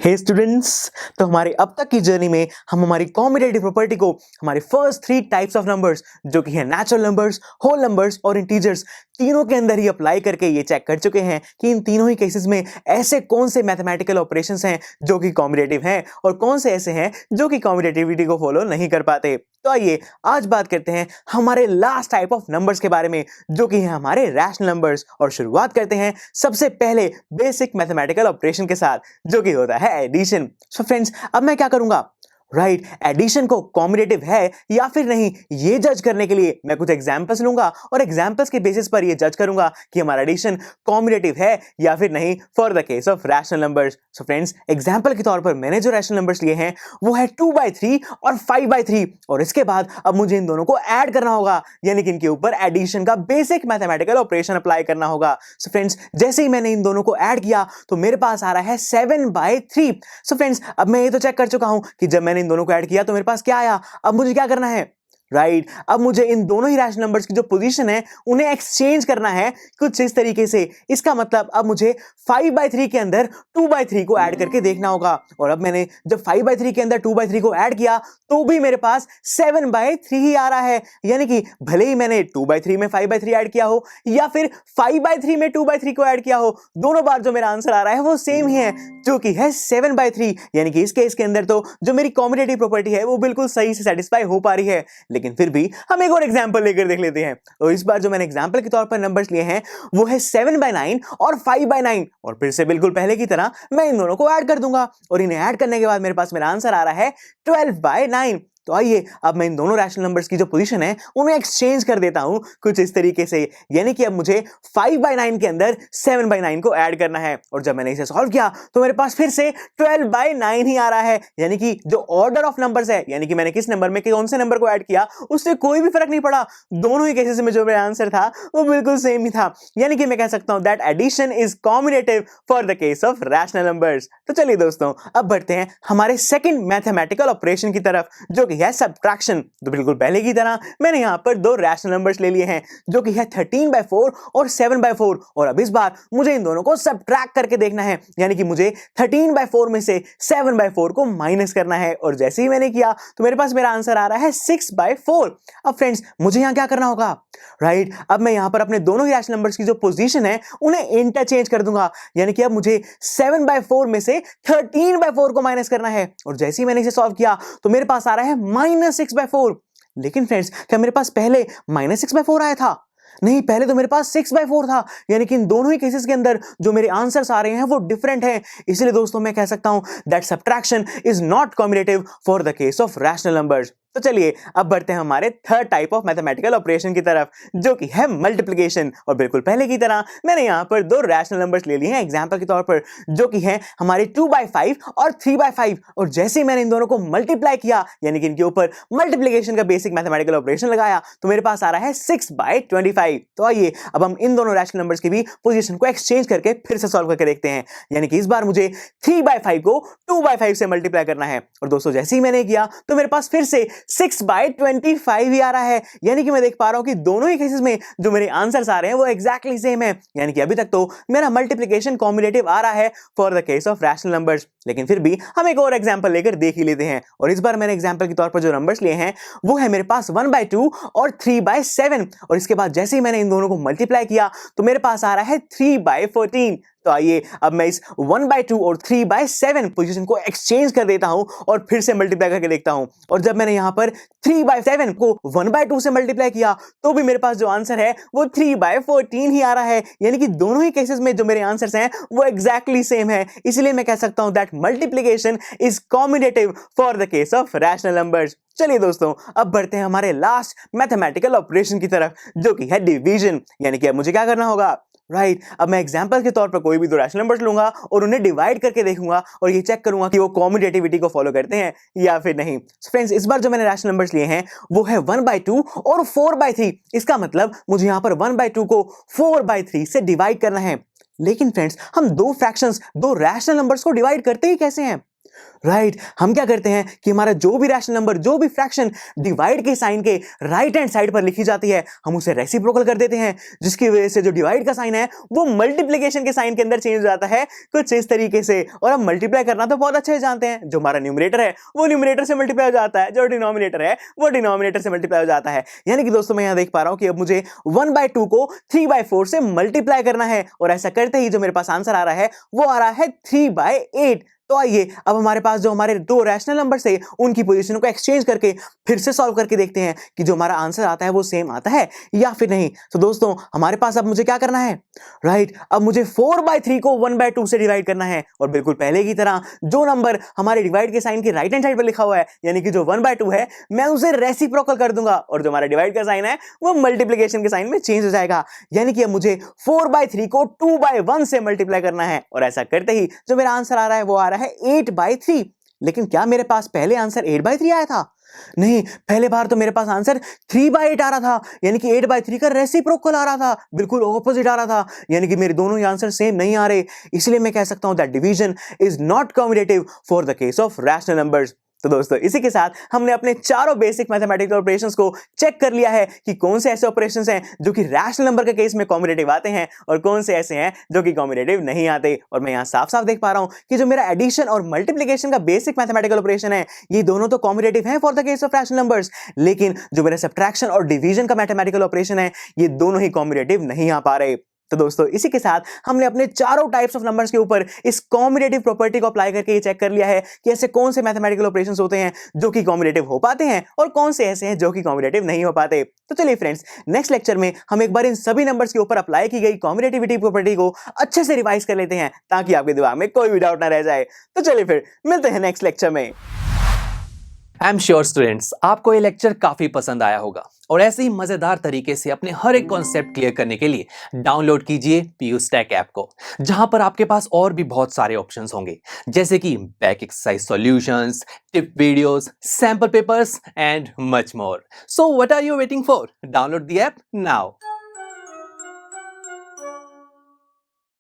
हे students, तो हमारे अब तक की जर्नी में हम हमारी कॉम्बिनेटिव प्रॉपर्टी को हमारे फर्स्ट 3 टाइप्स ऑफ नंबर्स जो कि है नेचुरल नंबर्स, होल नंबर्स और इंटीजर्स, तीनों के अंदर ही अप्लाई करके ये चेक कर चुके हैं कि इन तीनों ही केसेस में ऐसे कौन से मैथमेटिकल ऑपरेशंस हैं जो कि कॉम्बिनेटिव हैं और कौन से ऐसे हैं जो कि कॉम्बिनेटिविटी को फॉलो नहीं कर पाते। तो आइए आज बात करते हैं हमारे लास्ट टाइप ऑफ नंबर्स के बारे में जो कि है हमारे रैशनल नंबर्स। और शुरुआत करते हैं सबसे पहले बेसिक मैथमेटिकल ऑपरेशन के साथ जो कि होता है एडिशन। सो फ्रेंड्स, अब मैं क्या करूंगा, राइट, एडिशन को कॉम्बिनेटिव है या फिर नहीं ये जज करने के लिए मैं कुछ एग्जांपल्स लूंगा और एग्जांपल्स के बेसिस पर ये जज करूंगा कि हमारा एडिशन कॉम्बिनेटिव है या फिर नहीं for the case of rational numbers. So friends, example के तौर पर मैंने जो रैशनल नंबर्स लिए हैं वो है 2/3 और 5/3 और इसके बाद अब मुझे इन दोनों को ऐड करना होगा, यानी कि इनके ऊपर एडिशन का बेसिक मैथमेटिकल ऑपरेशन अप्लाई करना होगा। सो फ्रेंड्स, जैसे ही मैंने इन दोनों को ऐड किया तो मेरे पास आ रहा है 7/3। सो फ्रेंड्स, अब मैं ये तो चेक कर चुका हूं कि जब मैंने इन दोनों को ऐड किया तो मेरे पास क्या आया। अब मुझे क्या करना है, राइट, अब मुझे इन दोनों ही रैशनल नंबर्स की जो पोजीशन है उन्हें एक्सचेंज करना है कुछ इस तरीके से। इसका मतलब अब मुझे 5/3 के अंदर 2/3 को ऐड करके देखना होगा। और अब मैंने जब 5/3 के अंदर 2/3 को ऐड किया तो भी मेरे पास 7/3 ही आ रहा है, यानी कि भले ही मैंने 2/3 में 5/3 ऐड किया हो या फिर 5/3 में 2/3 को ऐड किया हो, दोनों बार जो मेरा आंसर आ रहा है वो सेम ही है जो कि है 7/3। यानी कि इस केस के अंदर तो जो मेरी कॉम्बिनेटिव प्रॉपर्टी है वो बिल्कुल सही से सेटिस्फाई हो पा रही है। लेकिन फिर भी हम एक और एग्जांपल लेकर देख लेते हैं। और इस बार जो मैंने एग्जांपल के तौर पर नंबर्स लिए हैं वो है 7/9 और 5/9 और फिर से बिल्कुल पहले की तरह मैं इन दोनों को ऐड कर दूंगा और इन्हें ऐड करने के बाद मेरे पास मेरा आंसर आ रहा है 12/9। तो आइए अब मैं इन दोनों रैशनल नंबर्स की जो पोजीशन है उन्हें एक्सचेंज कर देता हूं कुछ इस तरीके से, यानी कि अब मुझे 5/9 के अंदर 7/9 को ऐड करना है। और जब मैंने इसे सॉल्व किया तो मेरे पास फिर से 12/9 ही आ रहा है, यानी कि जो ऑर्डर ऑफ नंबर्स है, यानी कि मैंने किस नंबर में कौन से नंबर को ऐड किया उससे कोई भी फर्क नहीं पड़ा। दोनों ही केसेस में जो मेरा आंसर था वो बिल्कुल सेम ही था, यानी कि मैं कह सकता हूं that addition is combinative for the case of rational numbers. तो चलिए दोस्तों, अब बढ़ते हैं हमारे सेकंड मैथमेटिकल ऑपरेशन की तरफ जो कि है सब्ट्रैक्शन। तो बिल्कुल पहले की तरह मैंने यहां पर दो रैशनल नंबर्स ले लिए हैं जो कि है 13/4 और 7/4 और अब इस बार मुझे इन दोनों को सब्ट्रैक्ट करके देखना है, यानी कि मुझे 13/4 में से 7/4 को माइनस करना है। और जैसे ही मैंने किया तो मेरे पास मेरा आंसर आ रहा है 6/4। अब फ्रेंड्स, मुझे यहां क्या करना होगा, राइट, अब मैं यहां पर अपने दोनों ही रैशनल नंबर्स की जो पोजीशन है उन्हें इंटरचेंज कर दूंगा, यानी कि अब मुझे 7/4 में से 13/4 को माइनस करना है। और जैसे ही मैंने इसे सॉल्व किया तो मेरे पास आ रहा है -6/4। लेकिन फ्रेंड्स, क्या मेरे पास पहले -6/4 आया था? नहीं, पहले तो मेरे पास 6/4 था, यानी कि इन दोनों ही केसेस के अंदर जो मेरे आंसर्स आ रहे हैं वो डिफरेंट हैं। इसलिए दोस्तों मैं कह सकता हूं that subtraction is not combinative for the case of rational numbers. तो चलिए अब बढ़ते हैं हमारे third type of mathematical operation की तरफ जो कि है मल्टीप्लिकेशन। और बिल्कुल पहले की तरह मैंने यहां पर दो रैशनल नंबर्स ले लिए हैं एग्जांपल के तौर पर जो कि है हमारे 2/5 और 3/5। और जैसे ही मैंने इन दोनों को मल्टीप्लाई किया, यानी कि इनके ऊपर मल्टीप्लिकेशन का बेसिक मैथमेटिकल ऑपरेशन लगाया, तो मेरे पास आ रहा है 6/25। तो आइए अब हम इन दोनों रैशनल नंबर्स की भी पोजीशन को एक्सचेंज करके फिर से सॉल्व करके देखते हैं, यानी कि इस बार मुझे 3/5 को 2/5 से मल्टीप्लाई करना है। और दोस्तों जैसे ही मैंने किया तो मेरे पास फिर से 6/25 ही आ रहा है, यानी कि मैं देख पा रहा हूं कि दोनों ही केसेस में जो मेरे आंसर्स आ रहे हैं वो एग्जैक्टली सेम है, यानी कि अभी तक तो मेरा मल्टीप्लिकेशन कॉम्बिनेटिव आ रहा है for the case of rational numbers. लेकिन फिर भी हम एक और एग्जांपल लेकर देख ही लेते हैं। और इस बार मैंने एग्जांपल के तौर पर जो नंबर्स लिए हैं वो है मेरे पास 1/2 और 3/7। और इसके बाद जैसे ही मैंने इन दोनों को मल्टीप्लाई किया तो मेरे पास आ रहा है 3/14। तो आइए अब मैं इस 1/2 और 3/7 पोजीशन को एक्सचेंज कर देता हूं और फिर से मल्टीप्लाई करके देखता हूं। और जब मैंने यहां पर 3/7 को 1/2 से मल्टीप्लाई किया तो भी मेरे पास जो आंसर है वो 3/14 ही आ रहा है, यानी कि दोनों ही केसेस में जो मेरे आंसर्स हैं वो एग्जैक्टली सेम है। इसलिए मैं कह सकता हूं that multiplication is combinative for the case of rational numbers. चलिए दोस्तों, अब बढ़ते हैं हमारे लास्ट मैथमेटिकल ऑपरेशन की तरफ जो कि है डिवीजन, यानी कि अब मुझे क्या करना होगा, राइट, अब मैं एग्जांपल के तौर पर कोई भी दो रैशनल नंबर्स लूंगा और उन्हें डिवाइड करके देखूंगा और ये चेक करूंगा कि वो कॉम्बिनेटिविटी को फॉलो करते हैं या फिर नहीं। फ्रेंड्स, इस बार जो मैंने रैशनल नंबर्स लिए हैं वो है 1/2 और 4/3। इसका मतलब मुझे यहां पर 1/2 को 4/3 से डिवाइड करना है। लेकिन फ्रेंड्स, हम दो फ्रैक्शंस, दो रैशनल नंबर्स को डिवाइड करते ही कैसे हैं? राइट हम क्या करते हैं कि हमारा जो भी रैशनल नंबर, जो भी फ्रैक्शन डिवाइड के साइन के राइट हैंड साइड पर लिखी जाती है, हम उसे रेसिप्रोकल कर देते हैं, जिसकी वजह से जो डिवाइड का साइन है वो मल्टीप्लिकेशन के साइन के अंदर चेंज हो जाता है कुछ इस तरीके से। और हम मल्टीप्लाई करना तो बहुत अच्छे से जानते हैं, जो हमारा न्यूमरेटर है वो न्यूमरेटर से मल्टीप्लाई हो जाता है, जो डिनोमिनेटर है वो डिनोमिनेटर से मल्टीप्लाई हो जाता है। यानी कि दोस्तों मैं यहां देख पा रहा हूं कि अब मुझे 1/2 को 3/4 से मल्टीप्लाई करना है, और ऐसा करते ही जो मेरे पास आंसर आ रहा है वो आ रहा है 3/8। तो आइए अब हमारे पास जो हमारे दो रैशनल नंबर थे उनकी पोजीशन को एक्सचेंज करके फिर से सॉल्व करके देखते हैं कि जो हमारा आंसर आता है वो सेम आता है या फिर नहीं। तो दोस्तों हमारे पास अब मुझे क्या करना है, राइट अब मुझे 4/3 को 1/2 से डिवाइड करना है, और बिल्कुल पहले की तरह जो नंबर हमारे डिवाइड के साइन के राइट हैंड साइड पर लिखा हुआ है यानी कि जो 1/2 है मैं उसे रेसिप्रोकल कर दूंगा, और जो हमारा डिवाइड का साइन है वो मल्टीप्लिकेशन के साइन में चेंज हो जाएगा। यानी कि अब मुझे 4/3 को 2/1 से मल्टीप्लाई करना है, और ऐसा करते ही जो मेरा आंसर आ रहा है वो आ रहा है 8/3। लेकिन क्या मेरे पास पहले आंसर 8/3 आया था? नहीं, पहले बार तो मेरे पास आंसर 3/8 आ रहा था, यानी कि 8/3 का रेसिप्रोकल आ रहा था, बिल्कुल ऑपोजिट आ रहा था, यानी कि मेरे दोनों ही आंसर सेम नहीं आ रहे। इसलिए मैं कह सकता हूं that division is not commutative for the case of rational numbers. तो दोस्तों इसी के साथ हमने अपने चारों बेसिक मैथमेटिकल ऑपरेशंस को चेक कर लिया है कि कौन से ऐसे ऑपरेशंस हैं जो कि रैशनल नंबर के केस में कम्यूटेटिव आते हैं और कौन से ऐसे हैं जो कि कम्यूटेटिव नहीं आते। और मैं यहां साफ साफ देख पा रहा हूं कि जो मेरा एडिशन और मल्टीप्लिकेशन का बेसिक मैथमेटिकल ऑपरेशन है ये दोनों तो कम्यूटेटिव हैं for the case of rational numbers, लेकिन जो मेरा सब्ट्रैक्शन और डिवीजन का मैथमेटिकल ऑपरेशन है ये दोनों ही कम्यूटेटिव नहीं आ पा रहे। तो दोस्तों इसी के साथ हमने अपने चारों टाइप्स ऑफ नंबर्स के ऊपर इस कॉम्बिनेटिव प्रॉपर्टी को अप्लाई करके ये चेक कर लिया है कि ऐसे कौन से मैथमेटिकल ऑपरेशंस होते हैं जो कि कॉम्बिनेटिव हो पाते हैं और कौन से ऐसे हैं जो कि कॉम्बिनेटिव नहीं हो पाते। तो चलिए फ्रेंड्स नेक्स्ट लेक्चर में हम एक बार इन सभी नंबर्स के ऊपर अप्लाई की गई कॉम्बिनेटिविटी प्रॉपर्टी को अच्छे से रिवाइज कर लेते हैं ताकि आपके दिमाग में कोई भी डाउट ना रह जाए। तो चलिए फिर मिलते हैं नेक्स्ट लेक्चर में। आई एम श्योर स्टूडेंट्स आपको ये लेक्चर काफी पसंद आया होगा, और ऐसे ही मजेदार तरीके से अपने हर एक कॉन्सेप्ट क्लियर करने के लिए डाउनलोड कीजिए PU Stack ऐप को, जहां पर आपके पास और भी बहुत सारे ऑप्शंस होंगे जैसे कि back exercise solutions, tip videos, sample papers and much more. So what are you waiting for? Download the app now.